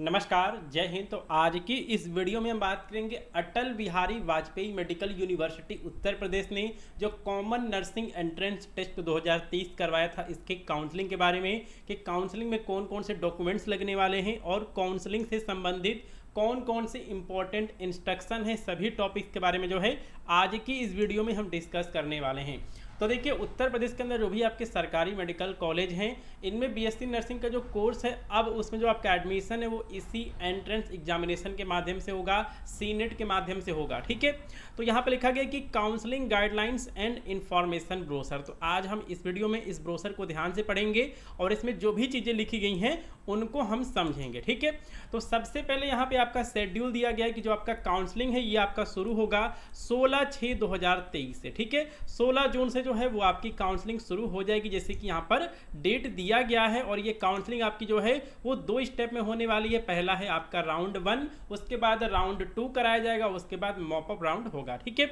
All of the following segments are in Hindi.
नमस्कार, जय हिंद। तो आज की इस वीडियो में हम बात करेंगे अटल बिहारी वाजपेयी मेडिकल यूनिवर्सिटी उत्तर प्रदेश ने जो कॉमन नर्सिंग एंट्रेंस टेस्ट 2023 करवाया था, इसके काउंसलिंग के बारे में कि काउंसलिंग में कौन कौन से डॉक्यूमेंट्स लगने वाले हैं और काउंसलिंग से संबंधित कौन कौन से इंपॉर्टेंट इंस्ट्रक्शन है, सभी टॉपिक्स के बारे में जो है आज की इस वीडियो में हम डिस्कस करने वाले हैं। तो देखिए, उत्तर प्रदेश के अंदर जो भी आपके सरकारी मेडिकल कॉलेज हैं, इनमें बीएससी नर्सिंग का जो कोर्स है, अब उसमें जो आपका एडमिशन है वो इसी एंट्रेंस एग्जामिनेशन के माध्यम से होगा, सीनेट के माध्यम से होगा। ठीक है, तो यहाँ पे लिखा गया कि counselling guidelines and information brochure. तो आज हम इस वीडियो में इस ब्रोशर को ध्यान से पढ़ेंगे और इसमें जो भी चीज़ें लिखी गई हैं उनको हम समझेंगे। ठीक है, तो सबसे पहले यहाँ पे आपका शेड्यूल दिया गया है कि जो आपका काउंसलिंग है ये आपका शुरू होगा 16/6/2023 से। ठीक है, 16 जून से जो है वो आपकी काउंसलिंग शुरू हो जाएगी, जैसे कि यहाँ पर डेट दिया गया है। और ये काउंसलिंग आपकी जो है वो 2 स्टेप में होने वाली है। पहला है आपका राउंड 1, उसके बाद राउंड 2 कराया जाएगा, उसके बाद मॉपअप राउंड होगा। ठीक है,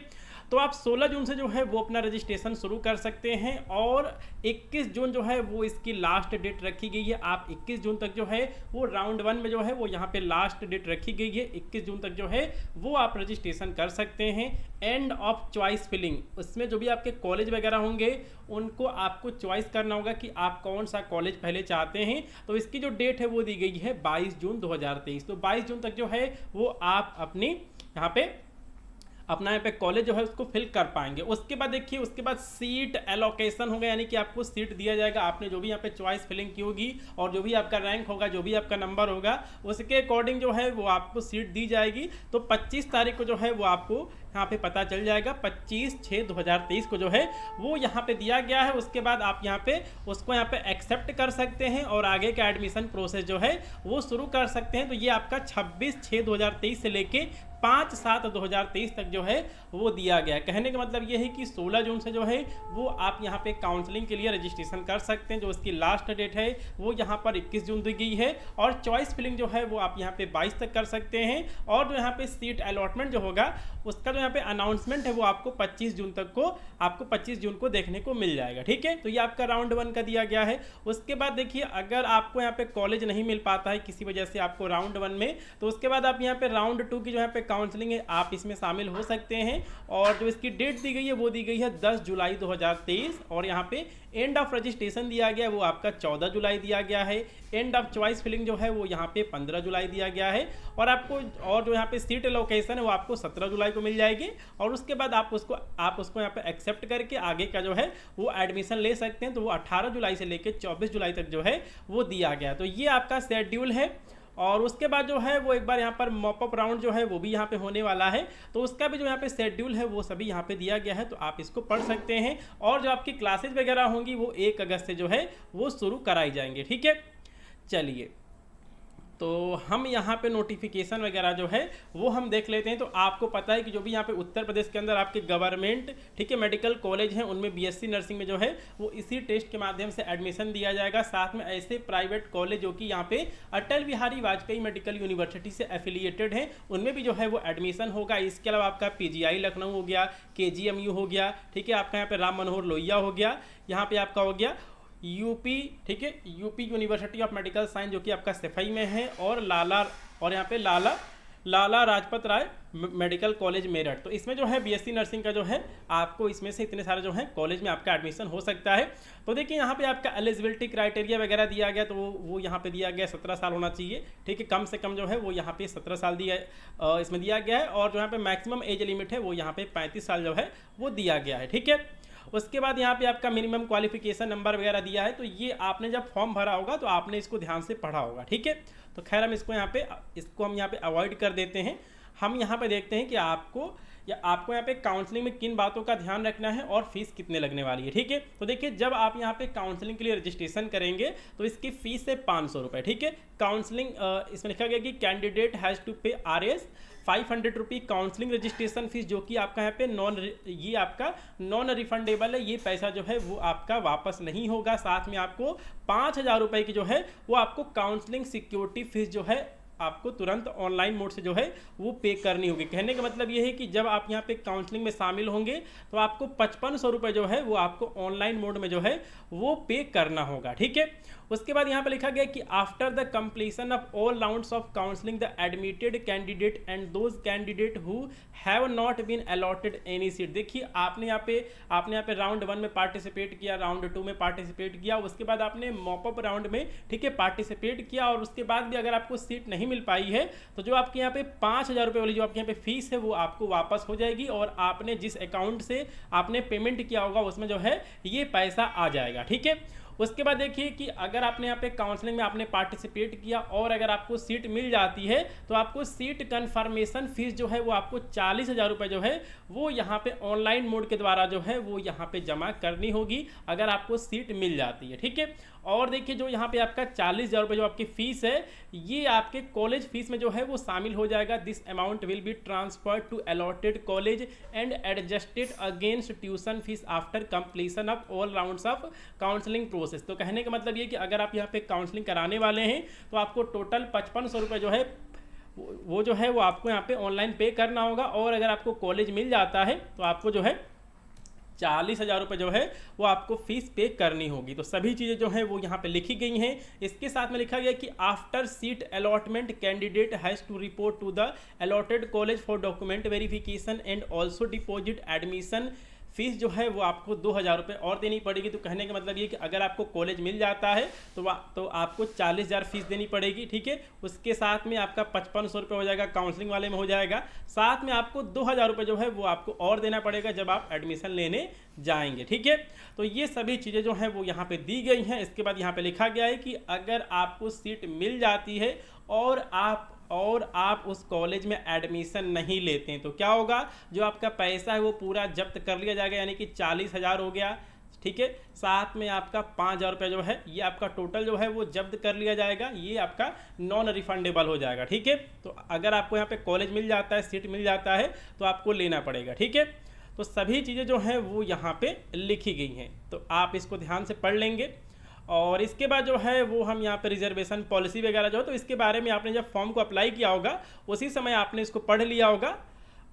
तो आप 16 जून से जो है वो अपना रजिस्ट्रेशन शुरू कर सकते हैं और 21 जून जो है वो इसकी लास्ट डेट रखी गई है। आप 21 जून तक जो है वो राउंड 1 में जो है वो यहाँ पे लास्ट डेट रखी गई है। 21 जून तक जो है वो आप रजिस्ट्रेशन कर सकते हैं। एंड ऑफ चॉइस फिलिंग, उसमें जो भी आपके कॉलेज वगैरह होंगे उनको आपको चॉइस करना होगा कि आप कौन सा कॉलेज पहले चाहते हैं। तो इसकी जो डेट है वो दी गई है 22 जून 2023। तो 22 जून तक जो है वो आप अपनी यहाँ पे कॉलेज जो है उसको फिल कर पाएंगे। उसके बाद देखिए, उसके बाद सीट एलोकेशन होगा, यानी कि आपको सीट दिया जाएगा। आपने जो भी यहाँ पे चॉइस फिलिंग की होगी और जो भी आपका रैंक होगा, जो भी आपका नंबर होगा, उसके अकॉर्डिंग जो है वो आपको सीट दी जाएगी। तो 25 तारीख को जो है वो आपको यहाँ पे पता चल जाएगा। 25/6/2023 को जो है वो यहाँ पे दिया गया है। उसके बाद आप यहाँ पे उसको यहाँ पे एक्सेप्ट कर सकते हैं और आगे का एडमिशन प्रोसेस जो है वो शुरू कर सकते हैं। तो ये आपका 26/6/2023 से लेके 5/7/2023 तक जो है वो दिया गया है। कहने का मतलब ये है कि 16 जून से जो है वो आप यहाँ पे काउंसलिंग के लिए रजिस्ट्रेशन कर सकते हैं। जो उसकी लास्ट डेट है वो यहाँ पर 21 जून दी गई है और चॉइस फिलिंग जो है वो आप यहाँ पे 22 तक कर सकते हैं। और जो यहाँ पे सीट अलॉटमेंट जो होगा उसका जो यहाँ पे अनाउंसमेंट है वो आपको 25 जून को देखने को मिल जाएगा। ठीक है, तो ये आपका राउंड 1 का दिया गया है। उसके बाद देखिए, अगर आपको यहाँ पे कॉलेज नहीं मिल पाता है किसी वजह से आपको राउंड 1 में, तो उसके बाद आप यहाँ पे राउंड 2 की जो यहाँ पे काउंसलिंग है आप इसमें शामिल हो सकते हैं। और जो इसकी डेट दी गई है वो दी गई है 10 जुलाई 2023 और यहाँ पे एंड ऑफ रजिस्ट्रेशन दिया गया है वो आपका 14 जुलाई दिया गया है। एंड ऑफ चॉइस फिलिंग जो है वो यहाँ पे 15 जुलाई दिया गया है। और आपको और जो यहाँ पे सीट लोकेशन है वो आपको 17 जुलाई को मिल जाएगी। और उसके बाद आप उसको यहाँ पे एक्सेप्ट करके आगे का जो है वो एडमिशन ले सकते हैं। तो वो 18 जुलाई से लेकर 24 जुलाई तक जो है वो दिया गया। तो ये आपका शेड्यूल है। और उसके बाद जो है वो एक बार यहाँ पर मॉपअप राउंड जो है वो भी यहाँ पे होने वाला है। तो उसका भी जो यहाँ पे शेड्यूल है वो सभी यहाँ पे दिया गया है, तो आप इसको पढ़ सकते हैं। और जो आपकी क्लासेज वगैरह होंगी वो 1 अगस्त से जो है वो शुरू कराई जाएंगे। ठीक है, चलिए, तो हम यहाँ पे नोटिफिकेशन वगैरह जो है वो हम देख लेते हैं। तो आपको पता है कि जो भी यहाँ पे उत्तर प्रदेश के अंदर आपके गवर्नमेंट ठीक है मेडिकल कॉलेज हैं उनमें बीएससी नर्सिंग में जो है वो इसी टेस्ट के माध्यम से एडमिशन दिया जाएगा। साथ में ऐसे प्राइवेट कॉलेज जो कि यहाँ पे अटल बिहारी वाजपेयी मेडिकल यूनिवर्सिटी से एफिलिएटेड हैं उनमें भी जो है वो एडमिशन होगा। इसके अलावा आपका पीजीआई लखनऊ हो गया, केजीएमयू हो गया, ठीक है, आपका यहाँ पे राम मनोहर लोहिया हो गया, यहाँ पे आपका हो गया यूपी, ठीक है, UP university of medical science जो कि आपका सफाई में है, और यहाँ पे लाला राजपत राय मेडिकल कॉलेज मेरठ। तो इसमें जो है बीएससी नर्सिंग का जो है आपको इसमें से इतने सारे जो है कॉलेज में आपका एडमिशन हो सकता है। तो देखिए, यहाँ पे आपका एलिजिबिलिटी क्राइटेरिया वगैरह दिया गया, तो वो यहाँ पे दिया गया 17 साल होना चाहिए। ठीक है, कम से कम जो है वो यहाँ पे 17 साल इसमें दिया गया है। और जो यहाँ पे मैक्सिमम एज लिमिट है वो यहाँ पे 35 साल जो है वो दिया गया है। ठीक है, उसके बाद यहाँ पे आपका मिनिमम क्वालिफिकेशन नंबर वगैरह दिया है। तो ये आपने जब फॉर्म भरा होगा तो आपने इसको ध्यान से पढ़ा होगा। ठीक है, तो खैर हम इसको यहाँ पे अवॉइड कर देते हैं। हम यहाँ पे देखते हैं कि आपको यहाँ पे काउंसलिंग में किन बातों का ध्यान रखना है और फीस कितने लगने वाली है। ठीक है, तो देखिए, जब आप यहाँ पे काउंसलिंग के लिए रजिस्ट्रेशन करेंगे तो इसकी फीस है 500 रुपये। ठीक है, काउंसलिंग इसमें लिखा गया कि कैंडिडेट हैज़ टू पे RS 500 रुपी काउंसलिंग रजिस्ट्रेशन फीस, जो कि आपका यहाँ पे ये आपका नॉन रिफंडेबल है। ये पैसा जो है वो आपका वापस नहीं होगा। साथ में आपको 5,000 रुपये की जो है वो आपको काउंसलिंग सिक्योरिटी फीस जो है आपको तुरंत ऑनलाइन मोड से जो है वो पे करनी होगी। कहने का मतलब ये है कि जब आप यहाँ पे काउंसलिंग में शामिल होंगे तो आपको 5500 रुपये जो है वो आपको ऑनलाइन मोड में जो है वो पे करना होगा, ठीक है। उसके बाद यहाँ पे लिखा गया कि after the completion of all rounds of counselling the admitted candidate and those candidate who have not been allotted any seat. देखिए आपने यहाँ पे राउंड 1 में पार्टिसिपेट किया, राउंड 2 में पार्टिसिपेट किया, उसके बाद आपने मॉपअप राउंड में, ठीक है, पार्टिसिपेट किया, और उसके बाद भी अगर आपको सीट नहीं मिल पाई है तो जो आपके यहाँ पे 5000 रुपये वाली जो आपके यहाँ पे फीस है वो आपको वापस हो जाएगी, और आपने जिस अकाउंट से आपने पेमेंट किया होगा उसमें जो है ये पैसा आ जाएगा, ठीक है। उसके बाद देखिए कि अगर आपने यहाँ पे काउंसलिंग में आपने पार्टिसिपेट किया और अगर आपको सीट मिल जाती है तो आपको सीट कन्फर्मेशन फीस जो है वो आपको 40,000 रुपये जो है वो यहाँ पे ऑनलाइन मोड के द्वारा जो है वो यहाँ पे जमा करनी होगी अगर आपको सीट मिल जाती है, ठीक है। और देखिए जो यहाँ पे आपका 40,000 रुपये जो आपकी फ़ीस है ये आपके कॉलेज फीस में जो है वो शामिल हो जाएगा। This amount will be transferred to allotted college and adjusted against tuition fees after completion of all rounds of counselling process. तो कहने का मतलब ये कि अगर आप यहाँ पे काउंसलिंग कराने वाले हैं तो आपको टोटल 5500 रुपये जो है वो जो है वो आपको यहाँ पे ऑनलाइन पे करना होगा, और अगर आपको कॉलेज मिल जाता है तो आपको जो है 40,000 रुपये जो है वो आपको फीस पे करनी होगी। तो सभी चीज़ें जो हैं वो यहाँ पे लिखी गई हैं। इसके साथ में लिखा गया कि after seat allotment candidate has to report to the allotted college for document verification and also deposit admission fees जो है वो आपको 2,000 रुपये और देनी पड़ेगी। तो कहने का मतलब ये कि अगर आपको कॉलेज मिल जाता है तो आपको 40,000 फीस देनी पड़ेगी, ठीक है। उसके साथ में आपका 5500 रुपये हो जाएगा, काउंसलिंग वाले में हो जाएगा, साथ में आपको 2,000 रुपये जो है वो आपको और देना पड़ेगा जब आप एडमिशन लेने जाएंगे, ठीक है। तो ये सभी चीज़ें जो हैं वो यहाँ पे दी गई हैं। इसके बाद यहाँ पे लिखा गया है कि अगर आपको सीट मिल जाती है और आप उस कॉलेज में एडमिशन नहीं लेते हैं तो क्या होगा, जो आपका पैसा है वो पूरा जब्त कर लिया जाएगा, यानी कि 40,000 हो गया, ठीक है। साथ में आपका 5,000 रुपये जो है ये आपका टोटल जो है वो जब्त कर लिया जाएगा, ये आपका नॉन रिफंडेबल हो जाएगा, ठीक है। तो अगर आपको यहाँ पे कॉलेज मिल जाता है, सीट मिल जाता है तो आपको लेना पड़ेगा, ठीक है। तो सभी चीज़ें जो हैं वो यहाँ पे लिखी गई हैं, तो आप इसको ध्यान से पढ़ लेंगे। और इसके बाद जो है वो हम यहाँ पे रिजर्वेशन पॉलिसी वगैरह जो है तो इसके बारे में आपने जब फॉर्म को अप्लाई किया होगा उसी समय आपने इसको पढ़ लिया होगा।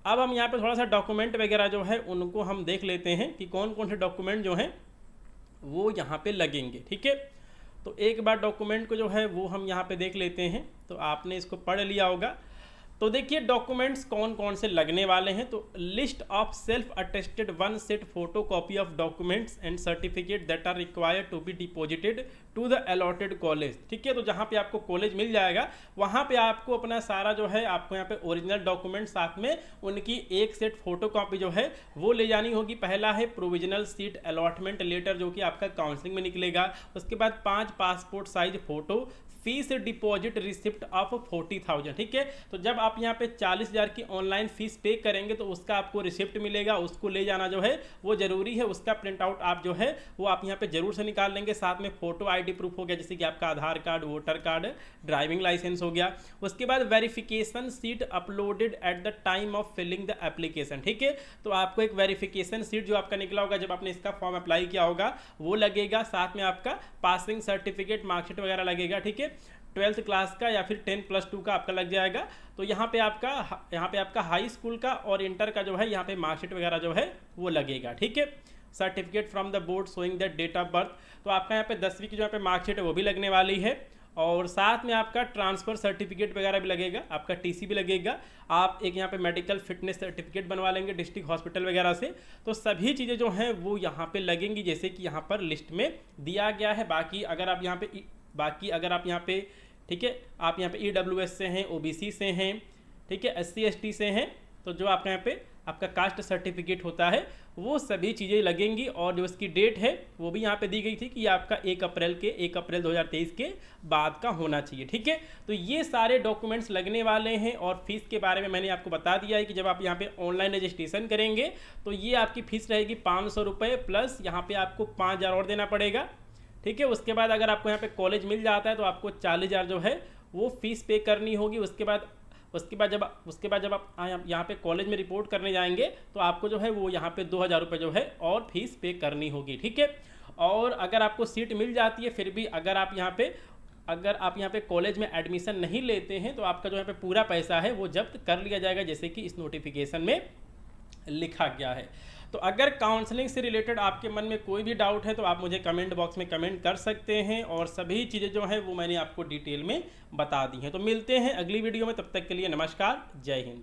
अब हम यहाँ पे थोड़ा सा डॉक्यूमेंट वगैरह जो है उनको हम देख लेते हैं कि कौन कौन से डॉक्यूमेंट जो हैं वो यहाँ पे लगेंगे, ठीक है। तो एक बार डॉक्यूमेंट को जो है वो हम यहाँ पे देख लेते हैं, तो आपने इसको पढ़ लिया होगा। तो देखिए डॉक्यूमेंट्स कौन कौन से लगने वाले हैं। तो list of self attested 1 set photocopy of documents and certificate that are required to be deposited to the allotted college, ठीक है। तो जहाँ पे आपको कॉलेज मिल जाएगा वहाँ पे आपको अपना सारा जो है आपको यहाँ पे ओरिजिनल डॉक्यूमेंट साथ में उनकी एक सेट फोटो कॉपी जो है वो ले जानी होगी। पहला है प्रोविजनल सीट अलॉटमेंट लेटर जो कि आपका काउंसलिंग में निकलेगा। उसके बाद 5 passport size photo, fees deposit receipt of 40,000, ठीक है। तो जब आप यहाँ पे 40,000 की ऑनलाइन फीस पे करेंगे तो उसका आपको रिसिप्ट मिलेगा, उसको ले जाना जो है वो ज़रूरी है। उसका प्रिंट आउट आप जो है वो आप यहाँ पे जरूर से निकाल लेंगे। साथ में फोटो आईडी प्रूफ हो गया, जैसे कि आपका Aadhaar card, voter card, driving licence हो गया। उसके बाद verification sheet uploaded at the time of filling the application, ठीक है। तो आपको एक वेरिफिकेशन सीट जो आपका निकला होगा जब आपने इसका फॉर्म अप्लाई किया होगा वो लगेगा। साथ में आपका पासिंग सर्टिफिकेट, मार्कशीट वगैरह लगेगा, ठीक है। 12th क्लास का या फिर 10+2 का आपका लग जाएगा। तो यहाँ पे आपका हाई स्कूल का और इंटर का जो है यहाँ पे मार्कशीट वगैरह जो है वो लगेगा, ठीक है। Certificate from the board showing the date of birth, तो आपका यहाँ पे 10वीं की जो यहाँ पे मार्कशीट है वो भी लगने वाली है। और साथ में आपका ट्रांसफ़र सर्टिफिकेट वगैरह भी लगेगा, आपका टीसी भी लगेगा। आप एक यहाँ पे मेडिकल फिटनेस सर्टिफिकेट बनवा लेंगे डिस्ट्रिक्ट हॉस्पिटल वगैरह से। तो सभी चीज़ें जो हैं वो यहाँ पे लगेंगी जैसे कि यहाँ पर लिस्ट में दिया गया है। बाकी अगर आप यहाँ पे ठीक है, आप यहाँ पे EWS से हैं, OBC से हैं, ठीक है, SC ST से हैं, तो जो आपका यहाँ पे आपका कास्ट सर्टिफिकेट होता है वो सभी चीज़ें लगेंगी। और जो इसकी डेट है वो भी यहाँ पे दी गई थी कि आपका 1 अप्रैल 2023 के बाद का होना चाहिए, ठीक है। तो ये सारे डॉक्यूमेंट्स लगने वाले हैं। और फीस के बारे में मैंने आपको बता दिया है कि जब आप यहाँ पे ऑनलाइन रजिस्ट्रेशन करेंगे तो ये आपकी फ़ीस रहेगी 500 रुपये, प्लस यहाँ पर आपको 5,000 और देना पड़ेगा, ठीक है। उसके बाद अगर आपको यहाँ पे कॉलेज मिल जाता है तो आपको 40,000 जो है वो फीस पे करनी होगी। उसके बाद जब आप यहाँ पे कॉलेज में रिपोर्ट करने जाएंगे तो आपको जो है वो यहाँ पे 2,000 रुपये जो है और फीस पे करनी होगी, ठीक है। और अगर आपको सीट मिल जाती है फिर भी अगर आप यहाँ पे अगर आप यहाँ पे कॉलेज में एडमिशन नहीं लेते हैं तो आपका जो यहाँ पे पूरा पैसा है वो जब्त कर लिया जाएगा, जैसे कि इस नोटिफिकेशन में लिखा गया है। तो अगर काउंसलिंग से रिलेटेड आपके मन में कोई भी डाउट है तो आप मुझे कमेंट बॉक्स में कमेंट कर सकते हैं, और सभी चीज़ें जो हैं वो मैंने आपको डिटेल में बता दी हैं। तो मिलते हैं अगली वीडियो में, तब तक के लिए नमस्कार, जय हिंद।